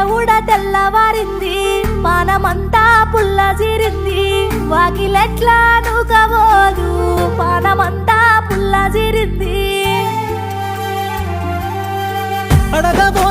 దేవుడ తెల్లవారింది పానమంతా పుల్ల జీరింది వాకిలెట్లా నూకబోదు పానమంతా పుల్ల జీరింది అడగబో